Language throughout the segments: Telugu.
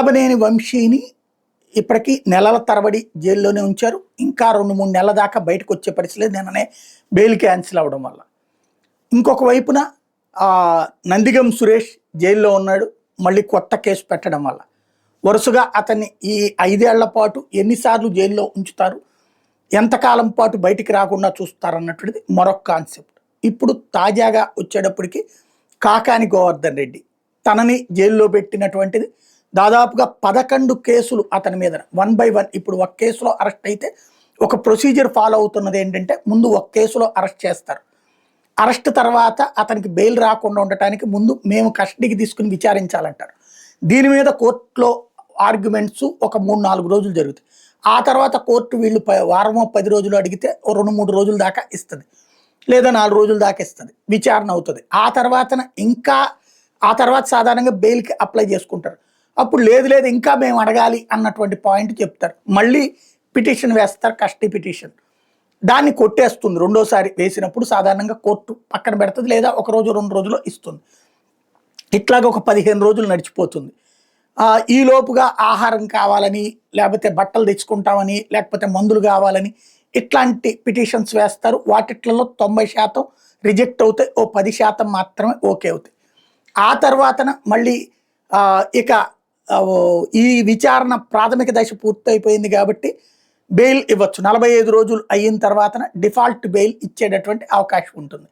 బాబనేని వంశీని ఇప్పటికీ నెలల తరబడి జైల్లోనే ఉంచారు. ఇంకా 2-3 నెలల దాకా బయటకు వచ్చే పరిస్థితి లేదు. నిన్ననే బెయిల్ క్యాన్సిల్ అవ్వడం వల్ల. ఇంకొక వైపున నందిగం సురేష్ జైల్లో ఉన్నాడు. మళ్ళీ కొత్త కేసు పెట్టడం వల్ల వరుసగా అతన్ని ఈ 5 ఏళ్ల పాటు ఎన్నిసార్లు జైల్లో ఉంచుతారు, ఎంతకాలం పాటు బయటికి రాకుండా చూస్తారన్నటువంటిది మరొక కాన్సెప్ట్. ఇప్పుడు తాజాగా వచ్చేటప్పటికి కాకాని గోవర్ధన్ రెడ్డి తనని జైల్లో పెట్టినటువంటిది దాదాపుగా 11 కేసులు అతని మీద 1 by 1. ఇప్పుడు ఒక కేసులో అరెస్ట్ అయితే ఒక ప్రొసీజర్ ఫాలో అవుతున్నది ఏంటంటే, ముందు ఒక కేసులో అరెస్ట్ చేస్తారు. అరెస్ట్ తర్వాత అతనికి బెయిల్ రాకుండా ఉండటానికి ముందు మేము కస్టడీకి తీసుకుని విచారించాలంటారు. దీని మీద కోర్టులో ఆర్గ్యుమెంట్స్ ఒక 3-4 రోజులు జరుగుతాయి. ఆ తర్వాత కోర్టు వీళ్ళు వారమో 10 రోజులు అడిగితే 2-3 రోజుల దాకా ఇస్తుంది, లేదా 4 రోజుల దాకా ఇస్తుంది, విచారణ అవుతుంది. ఆ తర్వాత సాధారణంగా బెయిల్కి అప్లై చేసుకుంటారు. అప్పుడు లేదు ఇంకా మేము అడగాలి అన్నటువంటి పాయింట్ చెప్తారు. మళ్ళీ పిటిషన్ వేస్తారు, కస్టడీ పిటిషన్. దాన్ని కొట్టేస్తుంది. రెండోసారి వేసినప్పుడు సాధారణంగా కోర్టు పక్కన పెడుతుంది, లేదా 1 రోజు 2 రోజుల్లో ఇస్తుంది. ఇట్లాగ ఒక 15 రోజులు నడిచిపోతుంది. ఈ లోపుగా ఆహారం కావాలని, లేకపోతే బట్టలు తెచ్చుకుంటామని, లేకపోతే మందులు కావాలని ఇట్లాంటి పిటిషన్స్ వేస్తారు. వాటిట్లలో 90% రిజెక్ట్ అవుతాయి. ఓ 10% మాత్రమే ఓకే అవుతాయి. ఆ తర్వాతన మళ్ళీ ఇక ఈ విచారణ ప్రాథమిక దశ పూర్తయిపోయింది కాబట్టి బెయిల్ ఇవ్వచ్చు. 45 రోజులు అయిన తర్వాతన డిఫాల్ట్ బెయిల్ ఇచ్చేటటువంటి అవకాశం ఉంటుంది.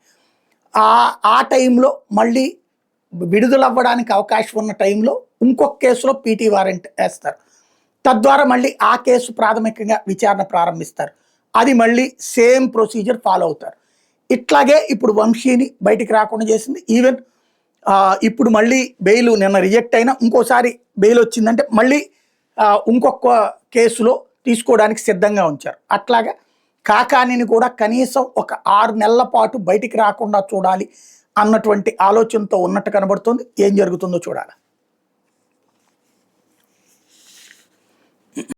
ఆ టైంలో మళ్ళీ విడుదలవ్వడానికి అవకాశం ఉన్న టైంలో ఇంకొక కేసులో పీటీ వారెంట్ వేస్తారు. తద్వారా మళ్ళీ ఆ కేసు ప్రాథమికంగా విచారణ ప్రారంభిస్తారు. అది మళ్ళీ సేమ్ ప్రొసీజర్ ఫాలో అవుతారు. ఇట్లాగే ఇప్పుడు వంశీని బయటికి రాకుండా చేసింది. ఈవెన్ ఇప్పుడు మళ్ళీ బెయిల్ నిన్న రిజెక్ట్ అయినా ఇంకోసారి బెయిల్ వచ్చిందంటే మళ్ళీ ఇంకొక కేసులో తీసుకోవడానికి సిద్ధంగా ఉంచారు. అట్లాగా కాకానిని కూడా కనీసం ఒక 6 నెలల పాటు బయటికి రాకుండా చూడాలి అన్నటువంటి ఆలోచనతో ఉన్నట్టు కనబడుతుంది. ఏం జరుగుతుందో చూడాలి.